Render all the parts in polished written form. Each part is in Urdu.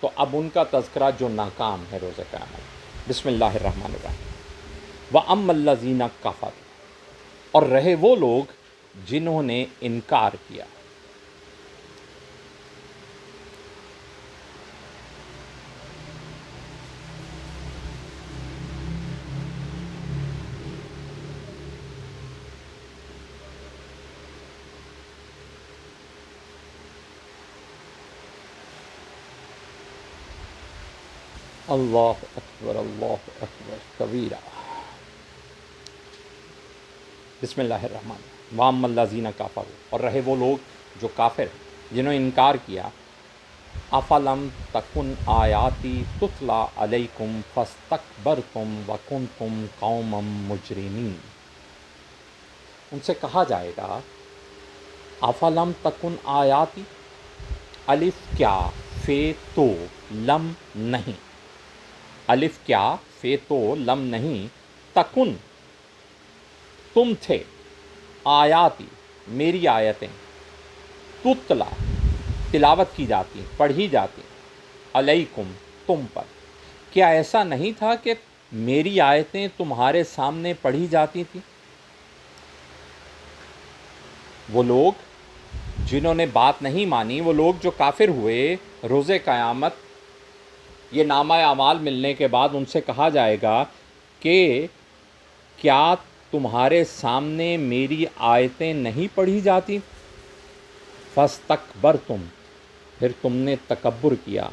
تو اب ان کا تذکرہ جو ناکام ہے روز قیامت۔ بسم اللہ الرحمن الرحیم۔ وَأَمَّا الَّذِينَ كَفَرُوا، اور رہے وہ لوگ جنہوں نے انکار کیا۔ اللہ اکبر اللہ اکبر کبیرہ۔ بسم اللہ الرحمن الرحیم۔ وَأَمَّا الَّذِينَ كَفَرُوا، اور رہے وہ لوگ جو کافر جنہوں نے انکار کیا۔ أَفَلَمْ تَكُنْ آیَاتِي تُتْلَى عَلَيْكُمْ فَاسْتَكْبَرْتُمْ وَكُنْتُمْ قَوْمًا مُجْرِمِينَ، ان سے کہا جائے گا أَفَلَمْ تَكُنْ آیاتی، الف کیا فے تو لم نہیں، الف کیا فے تو لم نہیں، تکن تم تھے، آیاتی میری آیتیں، تتلا تلاوت کی جاتی، پڑھی جاتی، علیکم تم پر، کیا ایسا نہیں تھا کہ میری آیتیں تمہارے سامنے پڑھی جاتی تھیں؟ وہ لوگ جنہوں نے بات نہیں مانی، وہ لوگ جو کافر ہوئے، روز قیامت یہ نامہ اعمال ملنے کے بعد ان سے کہا جائے گا کہ کیا تمہارے سامنے میری آیتیں نہیں پڑھی جاتی؟ فاستکبرتم، پھر تم نے تکبر کیا،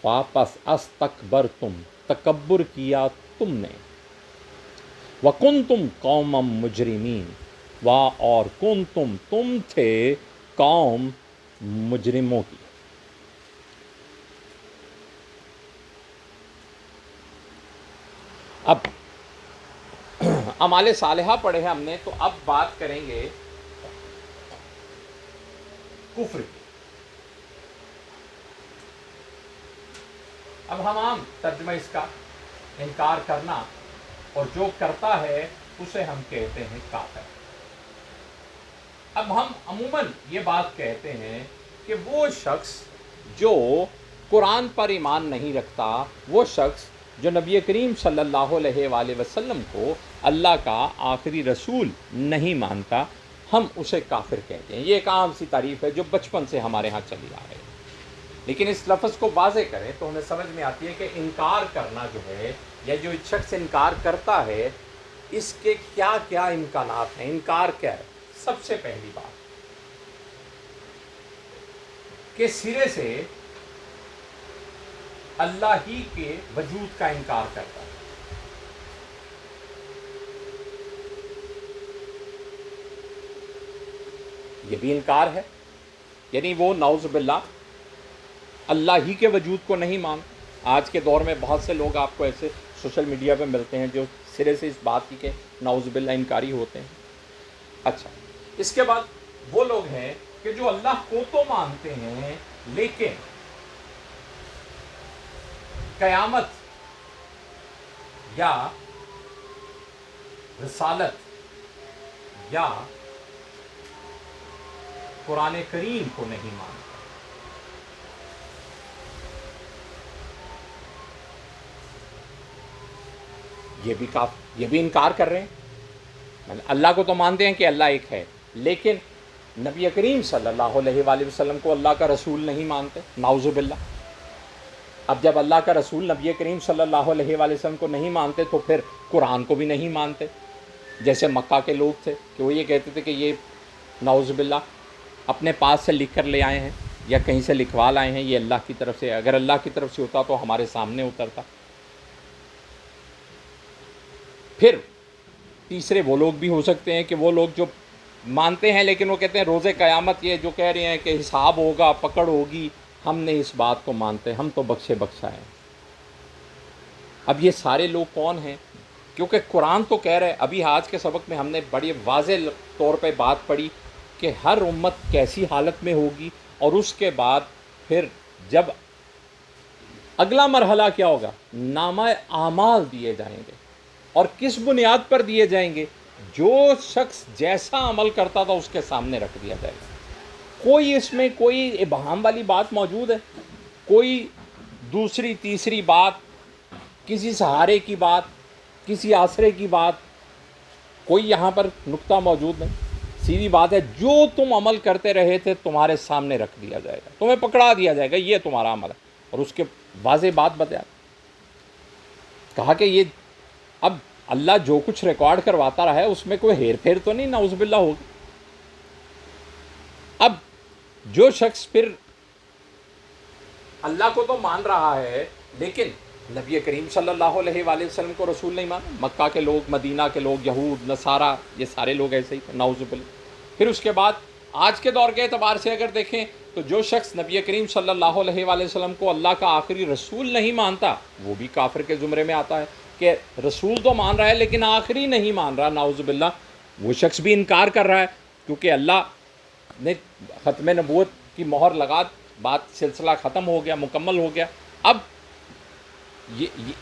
واپس استکبرتم تکبر کیا تم نے، وکنتم قوما مجرمین، اور کنتم تم تھے قوم مجرموں کی۔ اب اعمال صالحہ پڑھے ہیں ہم نے، تو اب بات کریں گے کفر کی۔ اب ہم عام ترجمہ اس کا انکار کرنا، اور جو کرتا ہے اسے ہم کہتے ہیں کافر۔ اب ہم عموماً یہ بات کہتے ہیں کہ وہ شخص جو قرآن پر ایمان نہیں رکھتا، وہ شخص جو نبی کریم صلی اللہ علیہ وآلہ وسلم کو اللہ کا آخری رسول نہیں مانتا، ہم اسے کافر کہتے ہیں۔ یہ ایک عام سی تعریف ہے جو بچپن سے ہمارے ہاں چلی آ رہی ہے، لیکن اس لفظ کو واضح کریں تو ہمیں سمجھ میں آتی ہے کہ انکار کرنا جو ہے، یا جو شخص انکار کرتا ہے، اس کے کیا کیا امکانات ہیں۔ انکار کیا ہے؟ سب سے پہلی بات کہ سرے سے اللہ ہی کے وجود کا انکار کرتا ہے۔ یہ بھی انکار ہے، یعنی وہ نعوذ باللہ اللہ ہی کے وجود کو نہیں مانتا۔ آج کے دور میں بہت سے لوگ آپ کو ایسے سوشل میڈیا پہ ملتے ہیں جو سرے سے اس بات کی کہ نعوذ باللہ انکاری ہوتے ہیں۔ اچھا، اس کے بعد وہ لوگ ہیں کہ جو اللہ کو تو مانتے ہیں، لیکن قیامت یا رسالت یا قرآن کریم کو نہیں مانتے۔ یہ بھی انکار کر رہے ہیں۔ اللہ کو تو مانتے ہیں کہ اللہ ایک ہے، لیکن نبی کریم صلی اللہ علیہ وآلہ وسلم کو اللہ کا رسول نہیں مانتے، نعوذ باللہ۔ اب جب اللہ کا رسول نبی کریم صلی اللہ علیہ وآلہ وسلم کو نہیں مانتے تو پھر قرآن کو بھی نہیں مانتے۔ جیسے مکہ کے لوگ تھے کہ وہ یہ کہتے تھے کہ یہ نعوذ باللہ اپنے پاس سے لکھ کر لے آئے ہیں یا کہیں سے لکھوا لائے ہیں، یہ اللہ کی طرف سے، اگر اللہ کی طرف سے ہوتا تو ہمارے سامنے اترتا۔ پھر تیسرے وہ لوگ بھی ہو سکتے ہیں کہ وہ لوگ جو مانتے ہیں لیکن وہ کہتے ہیں روز قیامت یہ جو کہہ رہے ہیں کہ حساب ہوگا، پکڑ ہوگی، ہم نے اس بات کو مانتے، ہم تو بخشے بخشا ہیں۔ اب یہ سارے لوگ کون ہیں؟ کیونکہ قرآن تو کہہ رہے، ابھی آج کے سبق میں ہم نے بڑی واضح طور پہ بات پڑھی کہ ہر امت کیسی حالت میں ہوگی، اور اس کے بعد پھر جب اگلا مرحلہ کیا ہوگا، نامہ اعمال دیے جائیں گے، اور کس بنیاد پر دیے جائیں گے؟ جو شخص جیسا عمل کرتا تھا اس کے سامنے رکھ دیا جائے گا۔ کوئی اس میں کوئی ابہام والی بات موجود ہے؟ کوئی دوسری تیسری بات، کسی سہارے کی بات، کسی آسرے کی بات، کوئی یہاں پر نقطہ موجود نہیں. سیدھی بات ہے، جو تم عمل کرتے رہے تھے تمہارے سامنے رکھ دیا جائے گا، تمہیں پکڑا دیا جائے گا، یہ تمہارا عمل ہے. اور اس کے واضح بات بتایا، کہا کہ یہ اب اللہ جو کچھ ریکارڈ کرواتا رہا ہے اس میں کوئی ہیر پھیر تو نہیں، نعوذ باللہ ہوگی. اب جو شخص پھر اللہ کو تو مان رہا ہے لیکن نبی کریم صلی اللہ علیہ وآلہ وسلم کو رسول نہیں مانا، مکہ کے لوگ، مدینہ کے لوگ، یہود نصارہ، یہ سارے لوگ ایسے ہی تھے، نعوذ باللہ. پھر اس کے بعد آج کے دور کے اعتبار سے اگر دیکھیں تو جو شخص نبی کریم صلی اللہ علیہ وآلہ وسلم کو اللہ کا آخری رسول نہیں مانتا وہ بھی کافر کے زمرے میں آتا ہے، کہ رسول تو مان رہا ہے لیکن آخری نہیں مان رہا، نعوذ باللہ. وہ شخص بھی انکار کر رہا ہے، کیونکہ اللہ نے ختم نبوت کی مہر لگا، بات سلسلہ ختم ہو گیا، مکمل ہو گیا. اب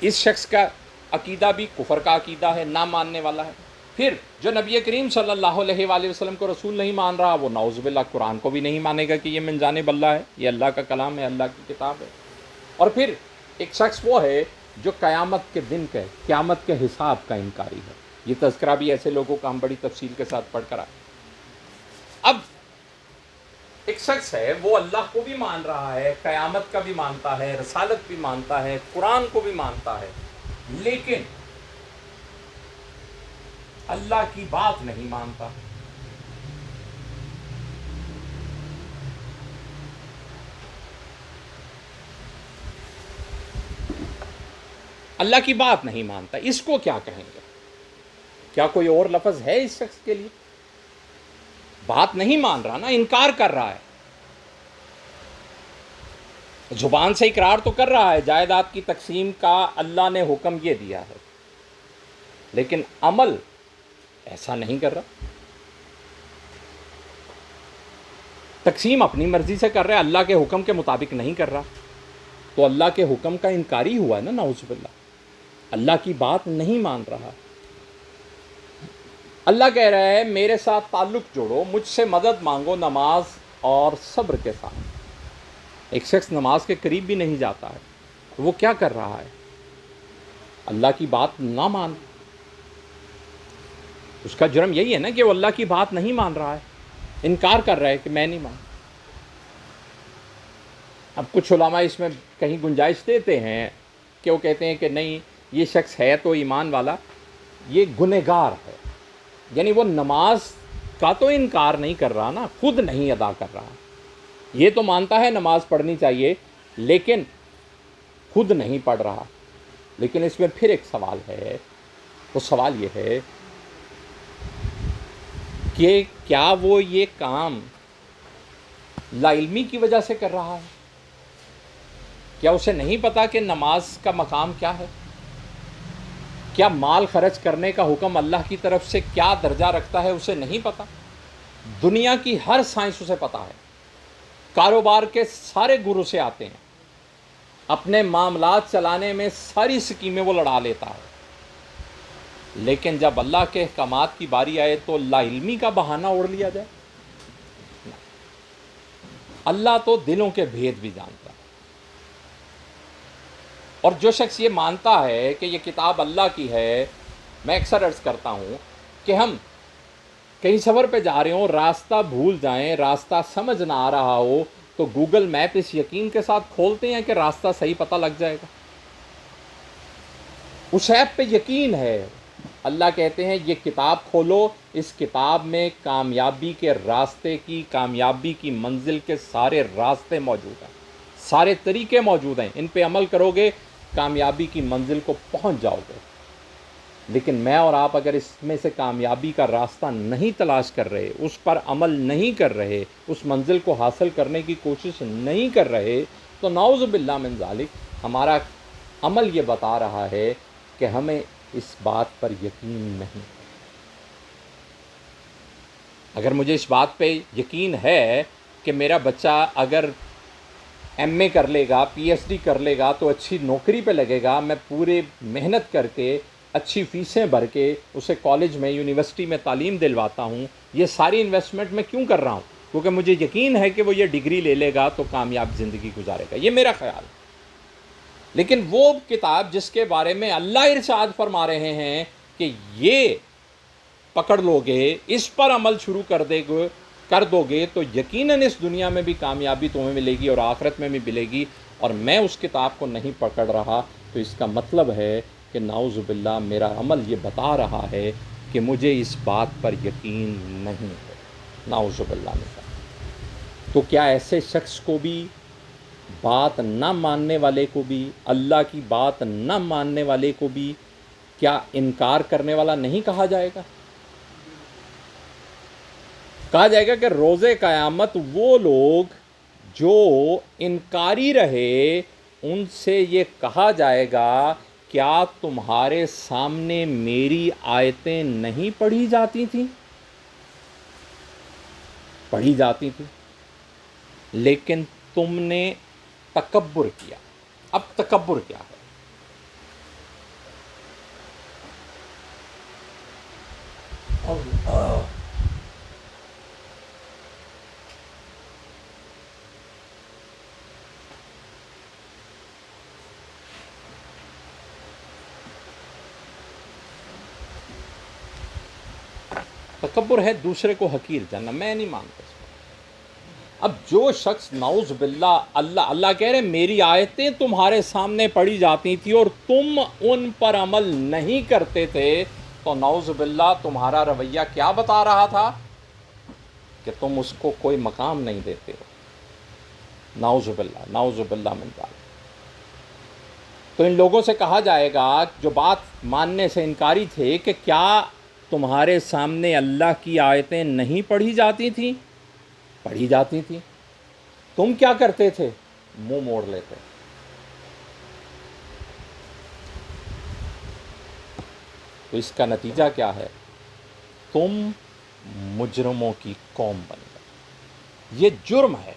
اس شخص کا عقیدہ بھی کفر کا عقیدہ ہے، نہ ماننے والا ہے. پھر جو نبی کریم صلی اللہ علیہ وآلہ وسلم کو رسول نہیں مان رہا وہ نعوذ باللہ قرآن کو بھی نہیں مانے گا کہ یہ من جانب اللہ ہے، یہ اللہ کا کلام ہے، اللہ کی کتاب ہے. اور پھر ایک شخص وہ ہے جو قیامت کے دن کے، قیامت کے حساب کا انکاری ہے. یہ تذکرہ بھی ایسے لوگوں کا ہم بڑی تفصیل کے ساتھ پڑھ کر آئے. اب ایک شخص ہے وہ اللہ کو بھی مان رہا ہے، قیامت کا بھی مانتا ہے، رسالت بھی مانتا ہے، قرآن کو بھی مانتا ہے، لیکن اللہ کی بات نہیں مانتا. اللہ کی بات نہیں مانتا، اس کو کیا کہیں گے؟ کیا کوئی اور لفظ ہے اس شخص کے لیے؟ بات نہیں مان رہا نا، انکار کر رہا ہے. زبان سے اقرار تو کر رہا ہے جائیداد کی تقسیم کا اللہ نے حکم یہ دیا ہے، لیکن عمل ایسا نہیں کر رہا. تقسیم اپنی مرضی سے کر رہا ہے، اللہ کے حکم کے مطابق نہیں کر رہا، تو اللہ کے حکم کا انکاری ہوا ہے نا، نعوذ باللہ. اللہ کی بات نہیں مان رہا. اللہ کہہ رہا ہے میرے ساتھ تعلق جوڑو، مجھ سے مدد مانگو نماز اور صبر کے ساتھ. ایک شخص نماز کے قریب بھی نہیں جاتا ہے، وہ کیا کر رہا ہے؟ اللہ کی بات نہ مان. اس کا جرم یہی ہے نا کہ وہ اللہ کی بات نہیں مان رہا ہے، انکار کر رہا ہے کہ میں نہیں مان. اب کچھ علماء اس میں کہیں گنجائش دیتے ہیں کہ وہ کہتے ہیں کہ نہیں، یہ شخص ہے تو ایمان والا، یہ گنہگار ہے. یعنی وہ نماز کا تو انکار نہیں کر رہا نا، خود نہیں ادا کر رہا. یہ تو مانتا ہے نماز پڑھنی چاہیے لیکن خود نہیں پڑھ رہا. لیکن اس میں پھر ایک سوال ہے، وہ سوال یہ ہے کہ کیا وہ یہ کام لا علمی کی وجہ سے کر رہا ہے؟ کیا اسے نہیں پتا کہ نماز کا مقام کیا ہے؟ کیا مال خرچ کرنے کا حکم اللہ کی طرف سے کیا درجہ رکھتا ہے اسے نہیں پتا؟ دنیا کی ہر سائنس اسے پتا ہے، کاروبار کے سارے گرو سے آتے ہیں، اپنے معاملات چلانے میں ساری سکیمیں وہ لڑا لیتا ہے. لیکن جب اللہ کے احکامات کی باری آئے تو لا علمی کا بہانہ اوڑھ لیا جائے. اللہ تو دلوں کے بھید بھی جانتا ہے. اور جو شخص یہ مانتا ہے کہ یہ کتاب اللہ کی ہے، میں اکثر عرض کرتا ہوں کہ ہم کہیں سفر پہ جا رہے ہوں، راستہ بھول جائیں، راستہ سمجھ نہ آ رہا ہو تو گوگل میپ اس یقین کے ساتھ کھولتے ہیں کہ راستہ صحیح پتہ لگ جائے گا. اس ایپ پہ یقین ہے. اللہ کہتے ہیں یہ کتاب کھولو، اس کتاب میں کامیابی کے راستے کی، کامیابی کی منزل کے سارے راستے موجود ہیں، سارے طریقے موجود ہیں، ان پہ عمل کرو گے کامیابی کی منزل کو پہنچ جاؤ گے. لیکن میں اور آپ اگر اس میں سے کامیابی کا راستہ نہیں تلاش کر رہے، اس پر عمل نہیں کر رہے، اس منزل کو حاصل کرنے کی کوشش نہیں کر رہے، تو نعوذ باللہ من ذالک ہمارا عمل یہ بتا رہا ہے کہ ہمیں اس بات پر یقین نہیں. اگر مجھے اس بات پہ یقین ہے کہ میرا بچہ اگر ایم اے کر لے گا، پی ایچ ڈی کر لے گا تو اچھی نوکری پہ لگے گا، میں پورے محنت کر کے اچھی فیسیں بھر کے اسے کالج میں، یونیورسٹی میں تعلیم دلواتا ہوں، یہ ساری انویسٹمنٹ میں کیوں کر رہا ہوں؟ کیونکہ مجھے یقین ہے کہ وہ یہ ڈگری لے لے گا تو کامیاب زندگی گزارے گا، یہ میرا خیال ہے۔ لیکن وہ کتاب جس کے بارے میں اللہ ارشاد فرما رہے ہیں کہ یہ پکڑ لو گے، اس پر عمل شروع کر دو گے تو یقیناً اس دنیا میں بھی کامیابی تمہیں ملے گی اور آخرت میں بھی ملے گی، اور میں اس کتاب کو نہیں پکڑ رہا، تو اس کا مطلب ہے کہ نعوذ باللہ میرا عمل یہ بتا رہا ہے کہ مجھے اس بات پر یقین نہیں ہے، نعوذ باللہ من ذالک۔ تو کیا ایسے شخص کو بھی، بات نہ ماننے والے کو بھی، اللہ کی بات نہ ماننے والے کو بھی کیا انکار کرنے والا نہیں کہا جائے گا؟ کہا جائے گا کہ روز قیامت وہ لوگ جو انکاری رہے ان سے یہ کہا جائے گا کیا تمہارے سامنے میری آیتیں نہیں پڑھی جاتی تھیں؟ پڑھی جاتی تھیں، لیکن تم نے تکبر کیا۔ اب تکبر کیا ہے؟ تکبر ہے دوسرے کو حقیر جاننا، میں نہیں مانتا اس کو۔ اب جو شخص نعوذ باللہ، اللہ کہہ رہے میری آیتیں تمہارے سامنے پڑھی جاتی تھی اور تم ان پر عمل نہیں کرتے تھے، تو نعوذ باللہ تمہارا رویہ کیا بتا رہا تھا؟ کہ تم اس کو کوئی مقام نہیں دیتے ہو، نعوذ باللہ، نعوذ باللہ من ذالک۔ تو ان لوگوں سے کہا جائے گا جو بات ماننے سے انکاری تھے کہ کیا تمہارے سامنے اللہ کی آیتیں نہیں پڑھی جاتی تھیں؟ پڑھی جاتی تھیں، تم کیا کرتے تھے؟ منہ موڑ لیتے۔ تو اس کا نتیجہ کیا ہے؟ تم مجرموں کی قوم بن گئے۔ یہ جرم ہے،